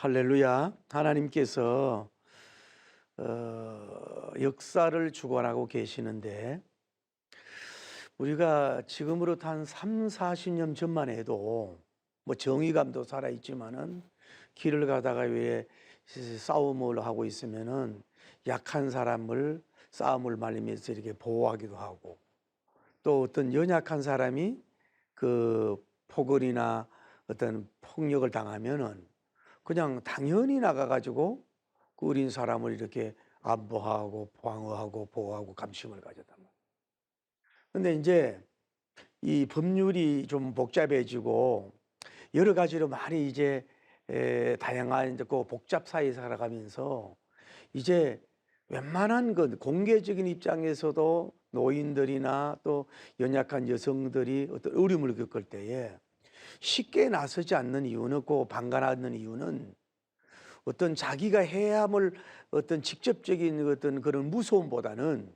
할렐루야. 하나님께서 역사를 주관하고 계시는데 우리가 지금으로부터 한 3, 40년 전만 해도 뭐 정의감도 살아있지만은 길을 가다가 왜 싸움을 하고 있으면은 약한 사람을 싸움을 말리면서 이렇게 보호하기도 하고, 또 어떤 연약한 사람이 그 포글이나 어떤 폭력을 당하면은 그냥 당연히 나가가지고 그 어린 사람을 이렇게 안보하고 방어하고 보호하고 감심을 가졌단 말이에요. 근데 이제 이 법률이 좀 복잡해지고 여러 가지로 많이 이제 다양한 이제 그 복잡 사회에 살아가면서 이제 웬만한 것 공개적인 입장에서도 노인들이나 또 연약한 여성들이 어떤 어려움을 겪을 때에 쉽게 나서지 않는 이유는, 그 방관하는 이유는 어떤 자기가 해야 할 어떤 직접적인 어떤 그런 무서움보다는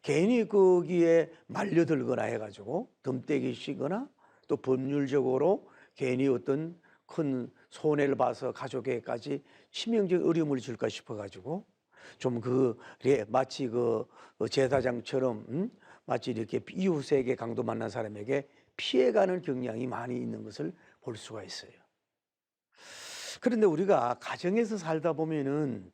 괜히 거기에 말려들거나 해가지고 덤대기 쉬거나 또 법률적으로 괜히 어떤 큰 손해를 봐서 가족에게까지 치명적 어려움을 줄까 싶어가지고 좀 마치 그 제사장처럼 마치 이렇게 이웃에게 강도 만난 사람에게 피해가는 경향이 많이 있는 것을 볼 수가 있어요. 그런데 우리가 가정에서 살다 보면은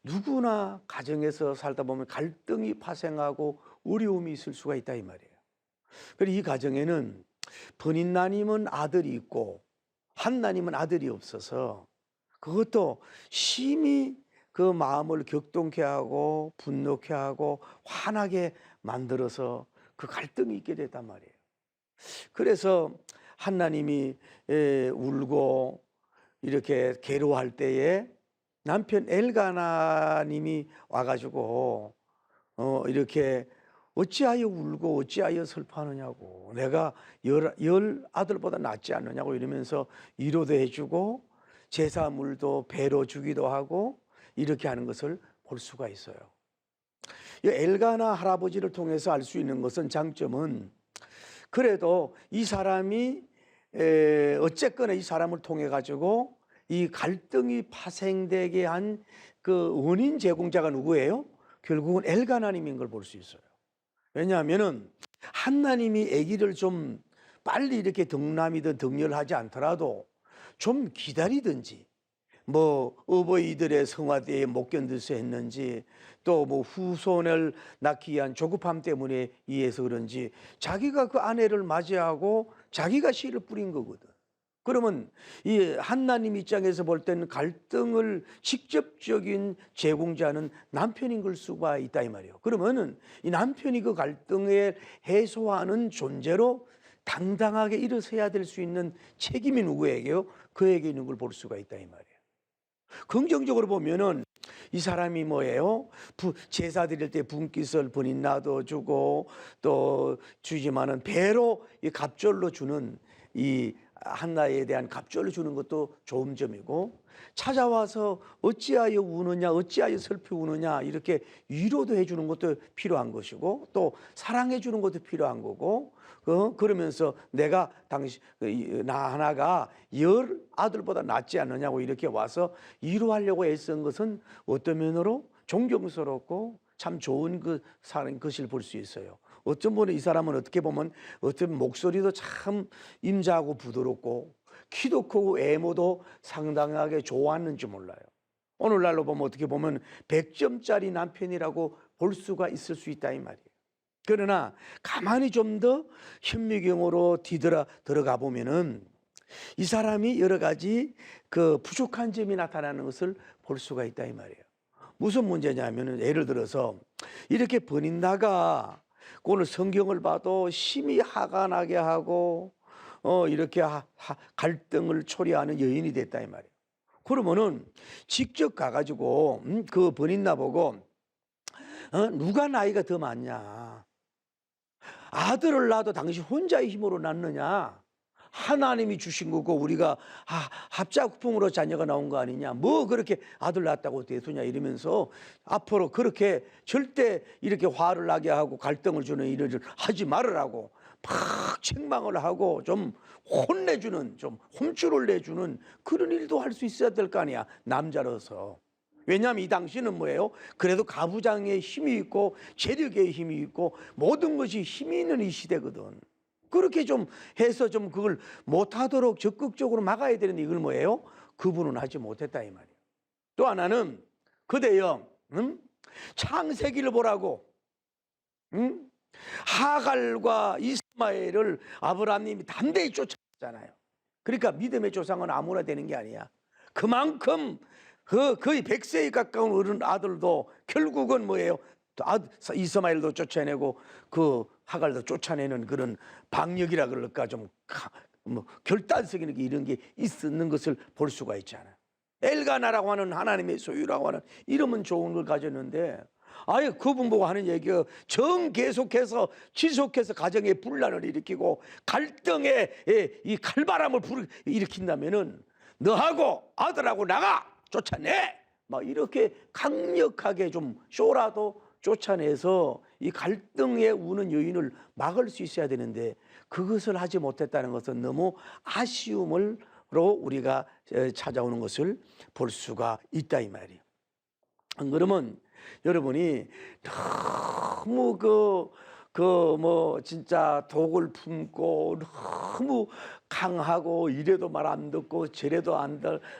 누구나 가정에서 살다 보면 갈등이 파생하고 어려움이 있을 수가 있다 이 말이에요. 그리고 이 가정에는 본인나님은 아들이 있고 한나님은 아들이 없어서 그것도 심히 그 마음을 격동케 하고 분노케 하고 화나게 만들어서 그 갈등이 있게 됐단 말이에요. 그래서 한나님이 울고 이렇게 괴로워할 때에 남편 엘가나님이 와가지고 이렇게 어찌하여 울고 어찌하여 슬퍼하느냐고, 내가 열 아들보다 낫지 않느냐고 이러면서 위로도 해주고 제사물도 배로 주기도 하고 이렇게 하는 것을 볼 수가 있어요. 이 엘가나 할아버지를 통해서 알 수 있는 것은, 장점은 그래도 이 사람이 어쨌거나 이 사람을 통해 가지고 이 갈등이 파생되게 한 그 원인 제공자가 누구예요? 결국은 엘가나님인 걸 볼 수 있어요. 왜냐하면은 한나님이 아기를 좀 빨리 이렇게 덕남이든 덕렬하지 않더라도 좀 기다리든지, 뭐 어버이들의 성화대에 못 견디서 했는지 또 뭐 후손을 낳기 위한 조급함 때문에 이해해서 그런지 자기가 그 아내를 맞이하고 자기가 씨를 뿌린 거거든. 그러면 이 하나님 입장에서 볼 때는 갈등을 직접적인 제공자는 남편인 걸 수가 있다 이 말이에요. 그러면은 이 남편이 그 갈등을 해소하는 존재로 당당하게 일어서야 될 수 있는 책임이 누구에게요? 그에게 있는 걸 볼 수가 있다 이 말이에요. 긍정적으로 보면은 이 사람이 뭐예요? 제사 드릴 때 분깃을 본인 놔둬주고 또 주지만은 배로 이 갑절로 주는, 이 한나에 대한 갑절을 주는 것도 좋은 점이고, 찾아와서 어찌하여 우느냐 어찌하여 슬피 우느냐 이렇게 위로도 해주는 것도 필요한 것이고 또 사랑해 주는 것도 필요한 거고, 그러면서 내가 나 하나가 열 아들보다 낫지 않느냐고 이렇게 와서 위로하려고 애쓴 것은 어떤 면으로 존경스럽고 참 좋은 그 사람 것을 볼 수 있어요. 어떤 분은 이 사람은 어떻게 보면 어떤 목소리도 참 임자하고 부드럽고 키도 크고 외모도 상당하게 좋았는지 몰라요. 오늘날로 보면 어떻게 보면 100점짜리 남편이라고 볼 수가 있을 수 있다 이 말이에요. 그러나 가만히 좀 더 현미경으로 들어가 보면은 이 사람이 여러 가지 그 부족한 점이 나타나는 것을 볼 수가 있다 이 말이에요. 무슨 문제냐면은 예를 들어서 이렇게 버린다가 오늘 성경을 봐도 심히 화가 나게 하고 이렇게 갈등을 초래하는 여인이 됐다 이 말이에요. 그러면은 직접 가가지고 그 버린나 보고 누가 나이가 더 많냐, 아들을 낳아도 당신 혼자의 힘으로 낳느냐, 하나님이 주신 거고 우리가 합작품으로 자녀가 나온 거 아니냐, 뭐 그렇게 아들 낳았다고 대수냐 이러면서 앞으로 그렇게 절대 이렇게 화를 나게 하고 갈등을 주는 일을 하지 말으라고 막 책망을 하고 좀 혼내주는, 좀 홈줄을 내주는 그런 일도 할 수 있어야 될 거 아니야, 남자로서. 왜냐하면 이 당시는 뭐예요? 그래도 가부장의 힘이 있고 재력의 힘이 있고 모든 것이 힘이 있는 이 시대거든. 그렇게 좀 해서 좀 그걸 못하도록 적극적으로 막아야 되는데 이걸 뭐예요? 그분은 하지 못했다 이 말이에요. 또 하나는 그대여 창세기를 보라고 하갈과 이스마엘을 아브라함님이 담대히 쫓았잖아요. 그러니까 믿음의 조상은 아무나 되는 게 아니야. 그만큼 거의 100세에 가까운 어른 아들도 결국은 뭐예요? 이스마엘도 쫓아내고 그 하갈도 쫓아내는 그런 방력이라 그럴까, 좀 결단성 있는 게 이런 게 있는 것을 볼 수가 있잖아요. 엘가나라고 하는 하나님의 소유라고 하는 이름은 좋은 걸 가졌는데 아예 그분 보고 하는 얘기가 계속해서 지속해서 가정에 분란을 일으키고 갈등에 이 칼바람을 일으킨다면은 너하고 아들하고 나가 쫓아내 막 이렇게 강력하게 좀 쇼라도 쫓아내서 이 갈등에 우는 여인을 막을 수 있어야 되는데 그것을 하지 못했다는 것은 너무 아쉬움으로 우리가 찾아오는 것을 볼 수가 있다 이 말이에요. 안 그러면 여러분이 너무 진짜 독을 품고 너무 강하고 이래도 말 안 듣고 저래도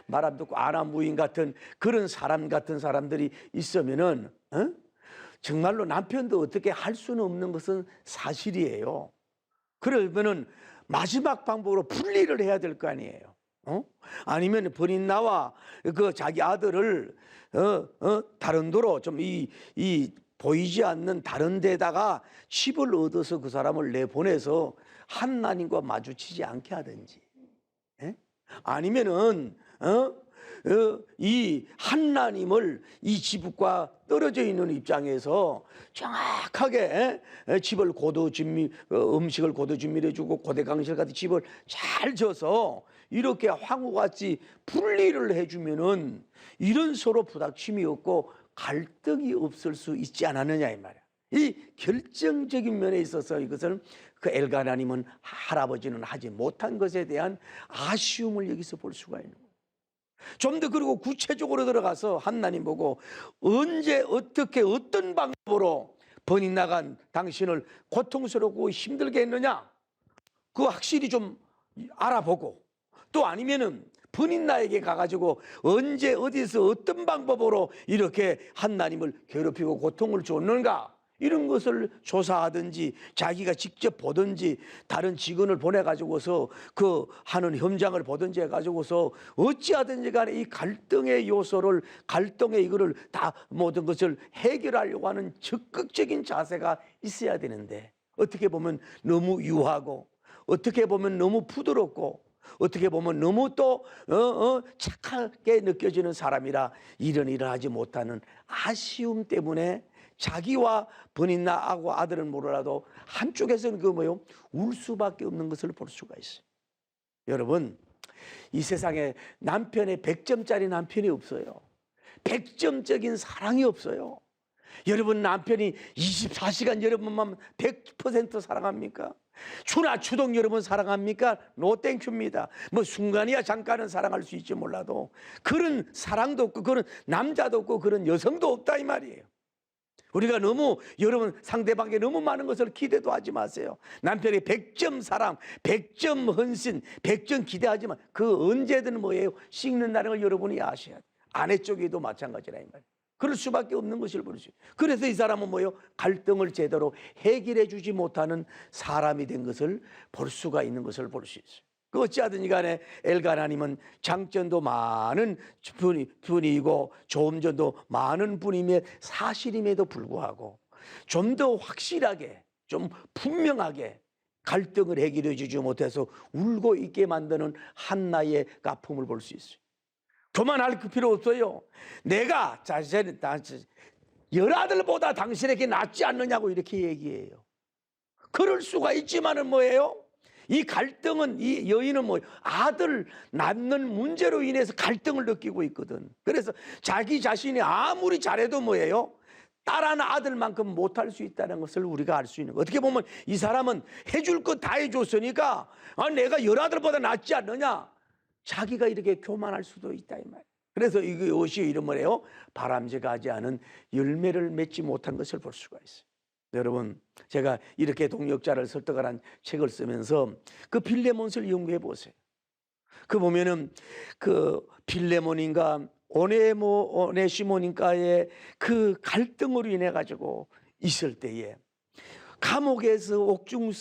말 안 듣고 아나무인 같은 그런 사람 같은 사람들이 있으면은 정말로 남편도 어떻게 할 수는 없는 것은 사실이에요. 그러면은 마지막 방법으로 분리를 해야 될 거 아니에요. 아니면 본인 나와 그 자기 아들을 다른 도로 좀 이 보이지 않는 다른 데다가 집을 얻어서 그 사람을 내보내서 하나님과 마주치지 않게 하든지, 아니면은 이 하나님을 이 집과 떨어져 있는 입장에서 정확하게 집을 음식을 고도 준비해주고 고대강실 같은 집을 잘 져서 이렇게 황후같이 분리를 해주면은 이런 서로 부닥침이 없고 갈등이 없을 수 있지 않았느냐 이 말이야. 이 결정적인 면에 있어서 이것을 그 엘가나님은 할아버지는 하지 못한 것에 대한 아쉬움을 여기서 볼 수가 있는 거예요. 좀 더 그리고 구체적으로 들어가서 하나님 보고 언제 어떻게 어떤 방법으로 번이 나간 당신을 고통스럽고 힘들게 했느냐 그 확실히 좀 알아보고, 또 아니면은 번인 나에게 가가지고 언제 어디서 어떤 방법으로 이렇게 하나님을 괴롭히고 고통을 줬는가 이런 것을 조사하든지 자기가 직접 보든지 다른 직원을 보내가지고서 그 하는 현장을 보든지 해가지고서 어찌하든지 간에 이 갈등의 요소를 갈등의 이거를 다 모든 것을 해결하려고 하는 적극적인 자세가 있어야 되는데 어떻게 보면 너무 유하고 어떻게 보면 너무 부드럽고 어떻게 보면 너무 또 착하게 느껴지는 사람이라 이런 일을 하지 못하는 아쉬움 때문에 자기와 번인나하고 아들은 몰라도 한쪽에서는 울 수밖에 없는 것을 볼 수가 있어요. 여러분, 이 세상에 남편의 100점짜리 남편이 없어요. 100점적인 사랑이 없어요. 여러분 남편이 24시간 여러분만 100% 사랑합니까? 추나 추동 여러분 사랑합니까? 노 땡큐입니다. 순간이야 잠깐은 사랑할 수 있지 몰라도 그런 사랑도 없고 그런 남자도 없고 그런 여성도 없다 이 말이에요. 우리가 너무 여러분 상대방에게 너무 많은 것을 기대도 하지 마세요. 남편이 100점 사랑, 100점 헌신, 100점 기대하지만 그 언제든 식는다는 걸 여러분이 아셔야 돼요. 아내 쪽에도 마찬가지라 이 말이에요. 그럴 수밖에 없는 것을 볼 수 있어요. 그래서 이 사람은 갈등을 제대로 해결해 주지 못하는 사람이 된 것을 볼 수가 있는 것을 볼 수 있어요. 그 어찌하든지 간에 엘가나님은 장점도 많은 분이고 좋은 점도 많은 분임에 사실임에도 불구하고 좀 더 확실하게 좀 분명하게 갈등을 해결해 주지 못해서 울고 있게 만드는 한나의 가품을 볼 수 있어요. 교만할 필요 없어요. 내가 열아들보다 당신에게 낫지 않느냐고 이렇게 얘기해요. 그럴 수가 있지만은 이 갈등은 이 여인은 아들 낳는 문제로 인해서 갈등을 느끼고 있거든. 그래서 자기 자신이 아무리 잘해도 딸 하나 아들만큼 못할 수 있다는 것을 우리가 알 수 있는 거예요. 어떻게 보면 이 사람은 해줄 것 다 해줬으니까 내가 열아들보다 낫지 않느냐, 자기가 이렇게 교만할 수도 있다 이 말이에요. 그래서 이것이 이름을 해요, 바람직하지 않은 열매를 맺지 못한 것을 볼 수가 있어요. 여러분, 제가 이렇게 동역자를 설득하라는 책을 쓰면서 그 빌레몬스를 연구해 보세요. 그 보면은 그 빌레몬인가 오네시모니까의 그 갈등으로 인해 가지고 있을 때에 감옥에서 옥중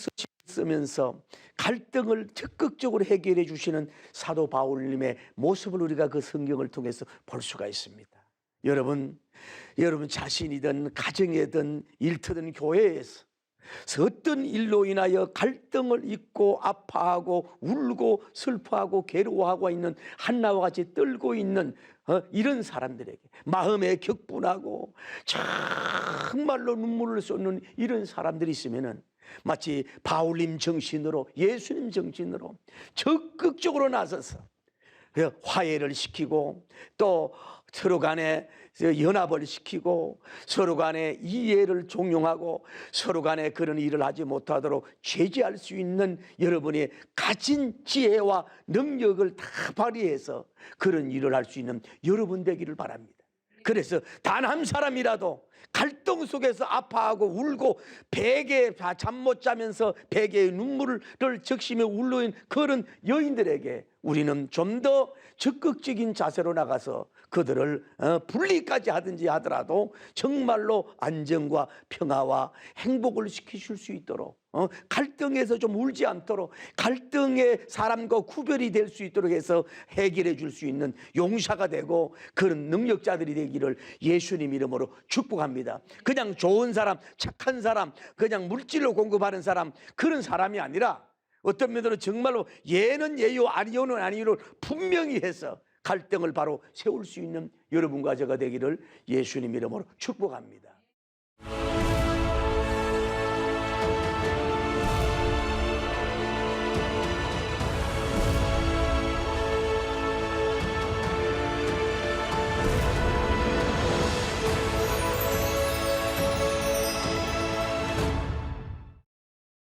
쓰면서 갈등을 적극적으로 해결해 주시는 사도 바울님의 모습을 우리가 그 성경을 통해서 볼 수가 있습니다. 여러분 자신이든 가정이든 일터든 교회에서 어떤 일로 인하여 갈등을 잊고 아파하고 울고 슬퍼하고 괴로워하고 있는 한나와 같이 떨고 있는 이런 사람들에게 마음에 격분하고 정말로 눈물을 쏟는 이런 사람들이 있으면은 마치 바울님 정신으로, 예수님 정신으로 적극적으로 나서서 화해를 시키고 또 서로 간에 연합을 시키고 서로 간에 이해를 종용하고 서로 간에 그런 일을 하지 못하도록 제재할 수 있는 여러분의 가진 지혜와 능력을 다 발휘해서 그런 일을 할 수 있는 여러분 되기를 바랍니다. 그래서 단 한 사람이라도 갈등 속에서 아파하고 울고 베개에 잠 못 자면서 베개에 눈물을 적시며 울고 있는 그런 여인들에게 우리는 좀 더 적극적인 자세로 나가서 그들을 분리까지 하든지 하더라도 정말로 안정과 평화와 행복을 시키실 수 있도록, 갈등에서 좀 울지 않도록, 갈등의 사람과 구별이 될 수 있도록 해서 해결해 줄 수 있는 용사가 되고 그런 능력자들이 되기를 예수님 이름으로 축복합니다. 그냥 좋은 사람, 착한 사람, 그냥 물질로 공급하는 사람, 그런 사람이 아니라 어떤 면으로 정말로 예는 예요 아니요는 아니요를 분명히 해서 갈등을 바로 세울 수 있는 여러분과 제가 되기를 예수님 이름으로 축복합니다.